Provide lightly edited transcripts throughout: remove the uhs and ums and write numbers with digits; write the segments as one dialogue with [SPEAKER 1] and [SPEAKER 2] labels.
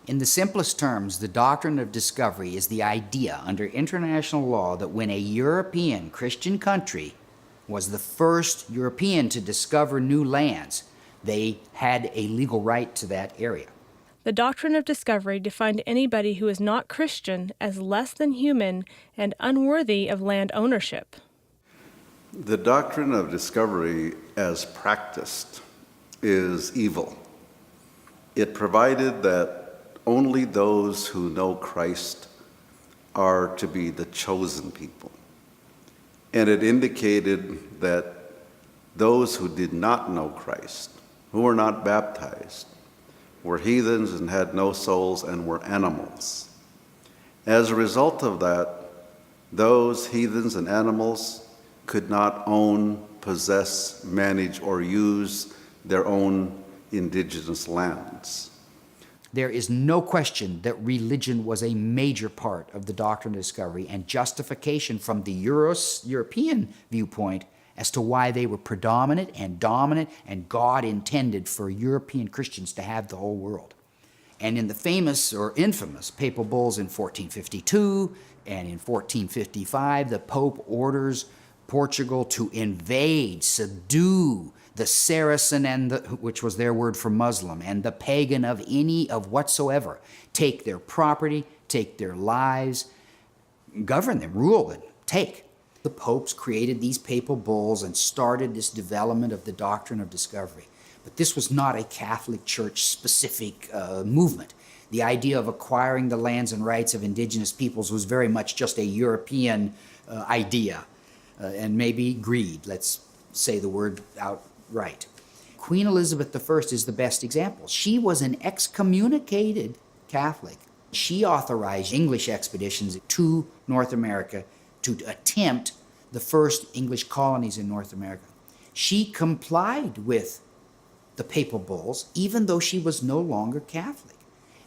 [SPEAKER 1] In the simplest terms, the doctrine of discovery is the idea under international law that when a European Christian country was the first European to discover new lands, they had a legal right to that area.
[SPEAKER 2] The Doctrine of Discovery defined anybody who is not Christian as less than human and unworthy of land ownership.
[SPEAKER 3] The doctrine of discovery, as practiced, is evil. It provided that only those who know Christ are to be the chosen people. And it indicated that those who did not know Christ, who were not baptized, were heathens and had no souls and were animals. As a result of that, those heathens and animals could not own, possess, manage, or use their own indigenous lands.
[SPEAKER 1] There is no question that religion was a major part of the doctrine of discovery and justification from the European viewpoint as to why they were predominant and dominant, and God intended for European Christians to have the whole world. And in the famous or infamous papal bulls in 1452 and in 1455, the Pope orders Portugal to invade, subdue the Saracen, which was their word for Muslim, and the pagan of any of whatsoever, take their property, take their lives, govern them, rule them, take. The popes created these papal bulls and started this development of the doctrine of discovery. But this was not a Catholic Church-specific movement. The idea of acquiring the lands and rights of indigenous peoples was very much just a European idea, and maybe greed, let's say the word outright. Queen Elizabeth I is the best example. She was an excommunicated Catholic. She authorized English expeditions to North America to attempt the first English colonies in North America. She complied with the papal bulls, even though she was no longer Catholic.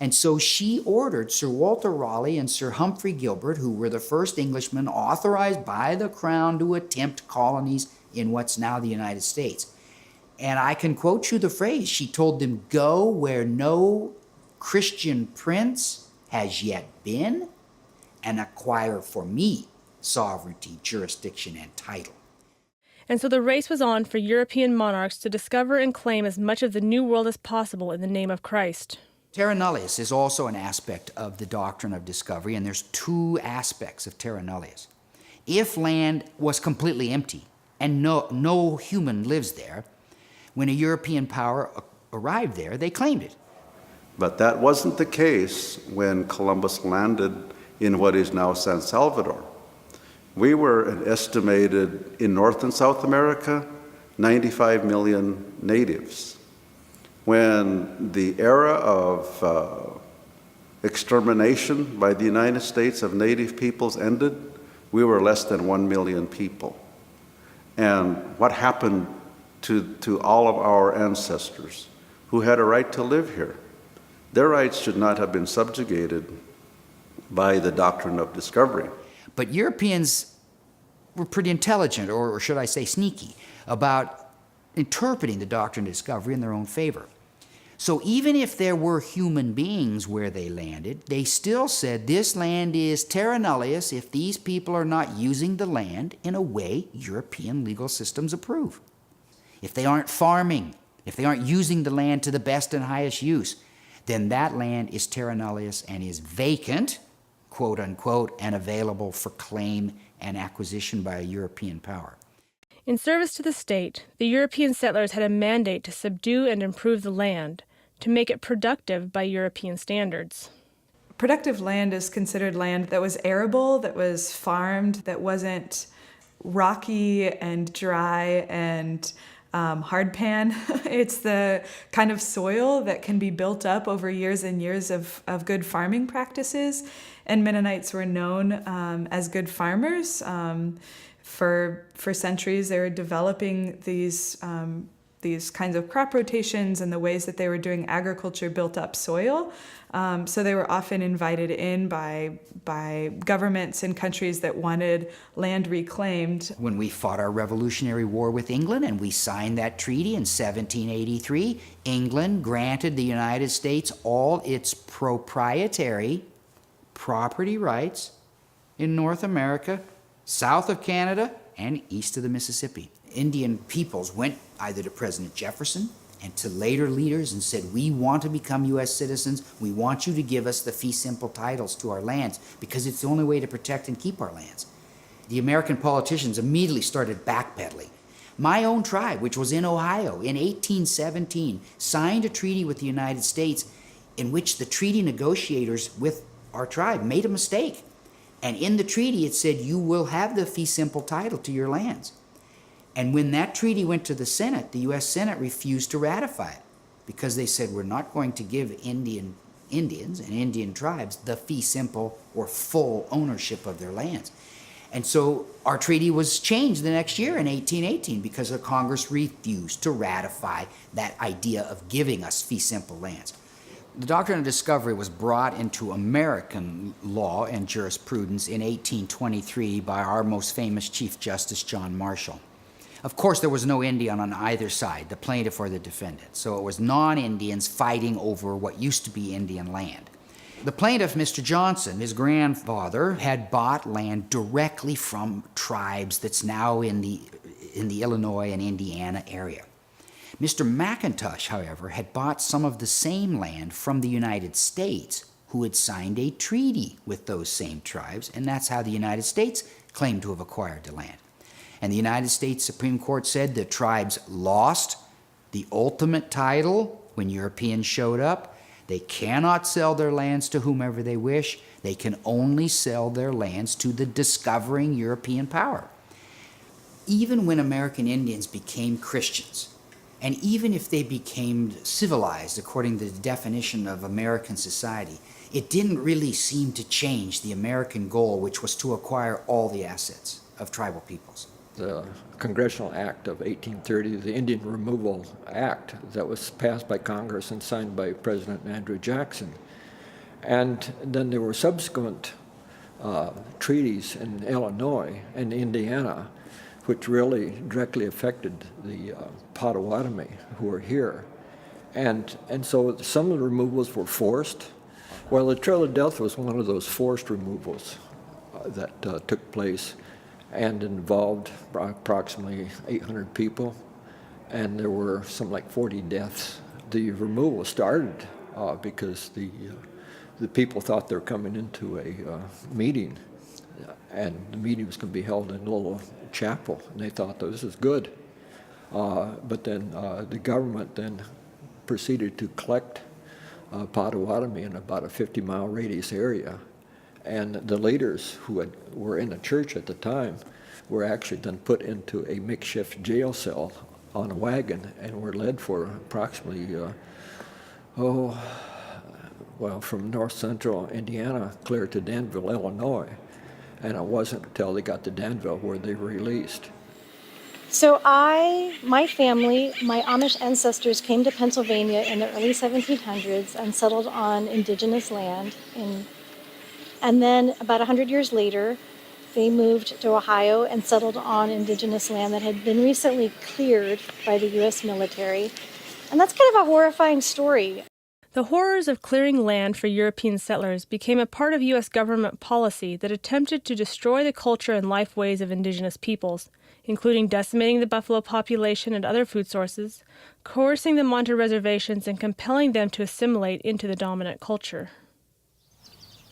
[SPEAKER 1] And so she ordered Sir Walter Raleigh and Sir Humphrey Gilbert, who were the first Englishmen authorized by the Crown to attempt colonies in what's now the United States. And I can quote you the phrase, she told them, "Go where no Christian prince has yet been, and acquire for me sovereignty, jurisdiction, and title."
[SPEAKER 2] And so the race was on for European monarchs to discover and claim as much of the New World as possible in the name of Christ.
[SPEAKER 1] Terra nullius is also an aspect of the doctrine of discovery, and there's two aspects of terra nullius. If land was completely empty and no human lives there, when a European power arrived there, they claimed it.
[SPEAKER 3] But that wasn't the case when Columbus landed in what is now San Salvador. We were an estimated, in North and South America, 95 million natives. When the era of extermination by the United States of native peoples ended, we were less than 1 million people. And what happened to all of our ancestors who had a right to live here? Their rights should not have been subjugated by the doctrine of discovery.
[SPEAKER 1] But Europeans were pretty intelligent, or should I say sneaky, about interpreting the doctrine of discovery in their own favor. So even if there were human beings where they landed, they still said this land is terra nullius if these people are not using the land in a way European legal systems approve. If they aren't farming, if they aren't using the land to the best and highest use, then that land is terra nullius and is vacant, quote unquote, and available for claim and acquisition by a European power.
[SPEAKER 2] In service to the state, the European settlers had a mandate to subdue and improve the land, to make it productive by European standards.
[SPEAKER 4] Productive land is considered land that was arable, that was farmed, that wasn't rocky and dry and hardpan. It's the kind of soil that can be built up over years and years of good farming practices. And Mennonites were known as good farmers. For centuries, they were developing these these kinds of crop rotations and the ways that they were doing agriculture built up soil. So they were often invited in by governments in countries that wanted land reclaimed.
[SPEAKER 1] When we fought our Revolutionary War with England and we signed that treaty in 1783, England granted the United States all its proprietary property rights in North America, south of Canada, and east of the Mississippi. Indian peoples went either to President Jefferson and to later leaders and said, we want to become U.S. citizens. We want you to give us the fee simple titles to our lands because it's the only way to protect and keep our lands. The American politicians immediately started backpedaling. My own tribe, which was in Ohio in 1817, signed a treaty with the United States in which the treaty negotiators with our tribe made a mistake. And in the treaty, it said, you will have the fee simple title to your lands. And when that treaty went to the Senate, the U.S. Senate refused to ratify it because they said, we're not going to give Indians and Indian tribes the fee simple or full ownership of their lands. And so our treaty was changed the next year in 1818 because the Congress refused to ratify that idea of giving us fee simple lands. The Doctrine of Discovery was brought into American law and jurisprudence in 1823 by our most famous Chief Justice, John Marshall. Of course, there was no Indian on either side, the plaintiff or the defendant, so it was non-Indians fighting over what used to be Indian land. The plaintiff, Mr. Johnson, his grandfather, had bought land directly from tribes that's now in the Illinois and Indiana area. Mr. McIntosh, however, had bought some of the same land from the United States, who had signed a treaty with those same tribes, and that's how the United States claimed to have acquired the land. And the United States Supreme Court said the tribes lost the ultimate title when Europeans showed up. They cannot sell their lands to whomever they wish. They can only sell their lands to the discovering European power. Even when American Indians became Christians, and even if they became civilized according to the definition of American society, it didn't really seem to change the American goal, which was to acquire all the assets of tribal peoples.
[SPEAKER 5] The Congressional Act of 1830, the Indian Removal Act, that was passed by Congress and signed by President Andrew Jackson. And then there were subsequent treaties in Illinois and Indiana, which really directly affected the Potawatomi who were here. And so some of the removals were forced. Well, the Trail of Death was one of those forced removals that took place and involved approximately 800 people, and there were some like 40 deaths. The removal started because the people thought they were coming into a meeting, and the meeting was going to be held in a little chapel, and they thought, oh, this is good. But then the government then proceeded to collect Potawatomi in about a 50-mile radius area. And the leaders who were in the church at the time were actually then put into a makeshift jail cell on a wagon and were led for approximately, from north central Indiana clear to Danville, Illinois. And it wasn't until they got to Danville where they were released.
[SPEAKER 6] So my family, my Amish ancestors came to Pennsylvania in the early 1700s and settled on indigenous land. And then about 100 years later, they moved to Ohio and settled on indigenous land that had been recently cleared by the U.S. military. And that's kind of a horrifying story.
[SPEAKER 2] The horrors of clearing land for European settlers became a part of U.S. government policy that attempted to destroy the culture and life ways of indigenous peoples, including decimating the buffalo population and other food sources, coercing them onto reservations, and compelling them to assimilate into the dominant culture.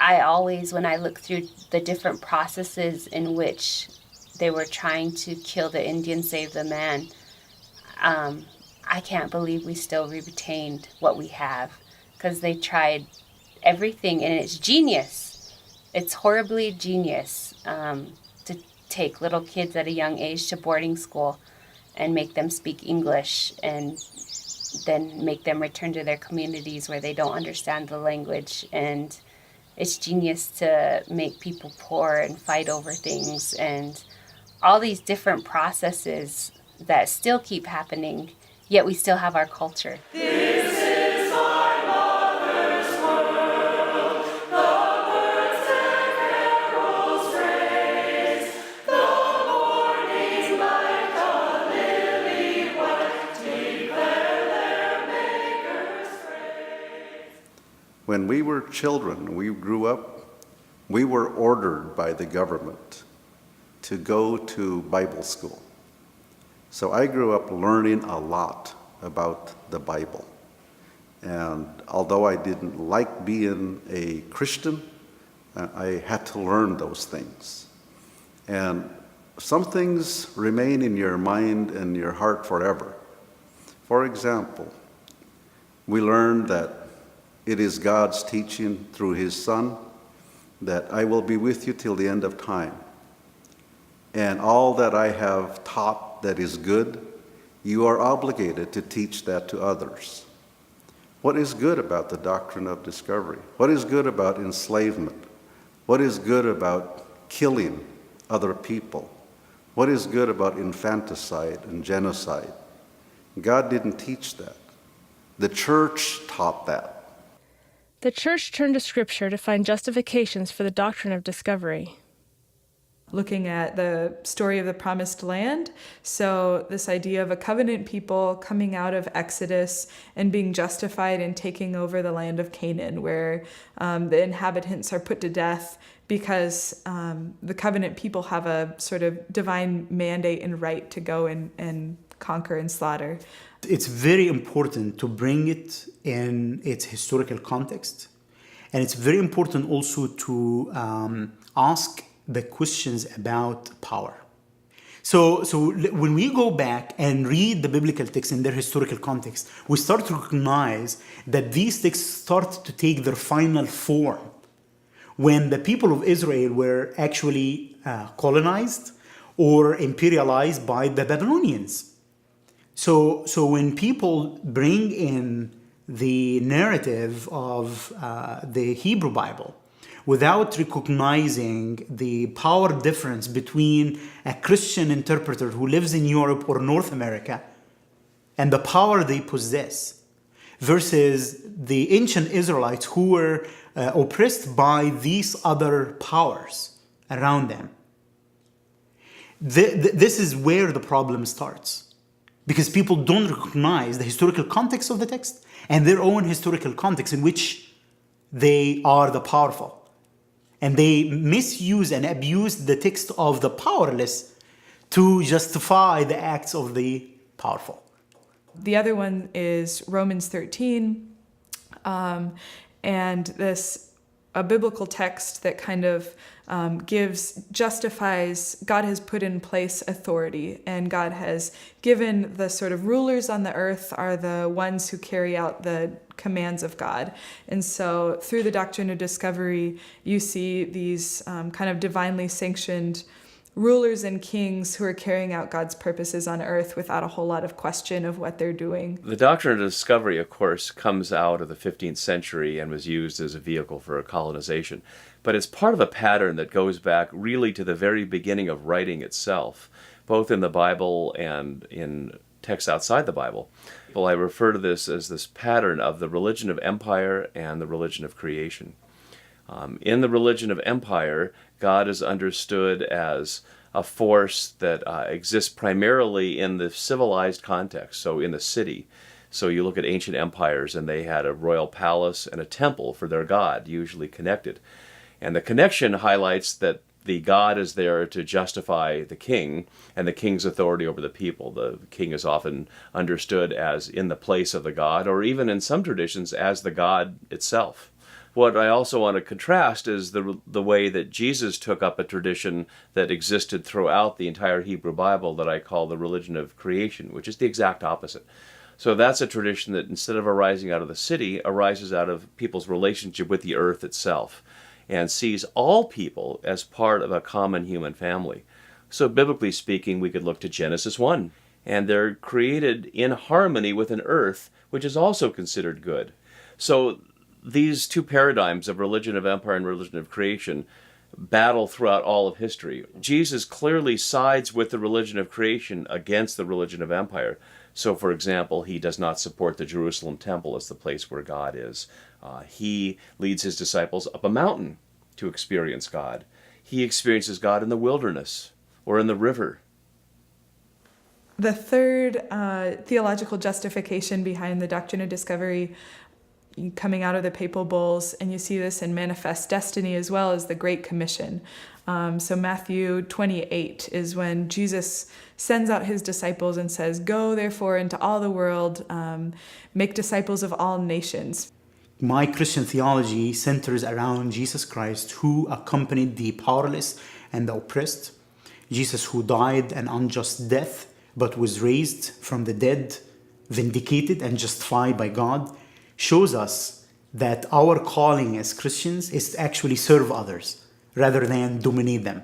[SPEAKER 7] I always, when I look through the different processes in which they were trying to kill the Indian, save the man, I can't believe we still retained what we have, because they tried everything, and it's genius. It's horribly genius to take little kids at a young age to boarding school and make them speak English and then make them return to their communities where they don't understand the language. And it's genius to make people poor and fight over things, and all these different processes that still keep happening yet we still have our culture.
[SPEAKER 3] When we were children, we grew up, we were ordered by the government to go to Bible school. So I grew up learning a lot about the Bible. And although I didn't like being a Christian, I had to learn those things. And some things remain in your mind and your heart forever. For example, we learned that it is God's teaching through His Son that I will be with you till the end of time. And all that I have taught that is good, you are obligated to teach that to others. What is good about the doctrine of discovery? What is good about enslavement? What is good about killing other people? What is good about infanticide and genocide? God didn't teach that. The church taught that.
[SPEAKER 2] The church turned to Scripture to find justifications for the doctrine of discovery.
[SPEAKER 4] Looking at the story of the promised land. So this idea of a covenant people coming out of Exodus and being justified in taking over the land of Canaan, where the inhabitants are put to death because the covenant people have a sort of divine mandate and right to go and conquer and slaughter.
[SPEAKER 8] It's very important to bring it in its historical context. And it's very important also to ask the questions about power. So when we go back and read the biblical texts in their historical context, we start to recognize that these texts start to take their final form when the people of Israel were actually colonized or imperialized by the Babylonians. So when people bring in the narrative of the Hebrew Bible without recognizing the power difference between a Christian interpreter who lives in Europe or North America and the power they possess versus the ancient Israelites who were oppressed by these other powers around them, this is where the problem starts. Because people don't recognize the historical context of the text and their own historical context in which they are the powerful. And they misuse and abuse the text of the powerless to justify the acts of the powerful.
[SPEAKER 4] The other one is Romans 13, and this a biblical text that kind of justifies, God has put in place authority, and God has given the sort of rulers on the earth are the ones who carry out the commands of God. And so through the doctrine of discovery, you see these kind of divinely sanctioned rulers and kings who are carrying out God's purposes on earth without a whole lot of question of what they're doing.
[SPEAKER 9] The doctrine of discovery, of course, comes out of the 15th century and was used as a vehicle for colonization. But it's part of a pattern that goes back really to the very beginning of writing itself, both in the Bible and in texts outside the Bible. Well, I refer to this as this pattern of the religion of empire and the religion of creation. In the religion of empire, God is understood as a force that exists primarily in the civilized context, so in the city. So you look at ancient empires and they had a royal palace and a temple for their god, usually connected. And the connection highlights that the god is there to justify the king and the king's authority over the people. The king is often understood as in the place of the god, or even in some traditions as the god itself. What I also want to contrast is the way that Jesus took up a tradition that existed throughout the entire Hebrew Bible that I call the religion of creation, which is the exact opposite. So that's a tradition that instead of arising out of the city, arises out of people's relationship with the earth itself and sees all people as part of a common human family. So biblically speaking, we could look to Genesis 1, and they're created in harmony with an earth which is also considered good. So these two paradigms of religion of empire and religion of creation battle throughout all of history. Jesus clearly sides with the religion of creation against the religion of empire. So, for example, he does not support the Jerusalem temple as the place where God is. He leads his disciples up a mountain to experience God. He experiences God in the wilderness or in the river.
[SPEAKER 4] The third theological justification behind the Doctrine of Discovery, coming out of the papal bulls, and you see this in Manifest Destiny as well as the Great Commission. So Matthew 28 is when Jesus sends out his disciples and says, "Go therefore into all the world, make disciples of all nations."
[SPEAKER 8] My Christian theology centers around Jesus Christ, who accompanied the powerless and the oppressed. Jesus who died an unjust death, but was raised from the dead, vindicated and justified by God, shows us that our calling as Christians is to actually serve others rather than dominate them.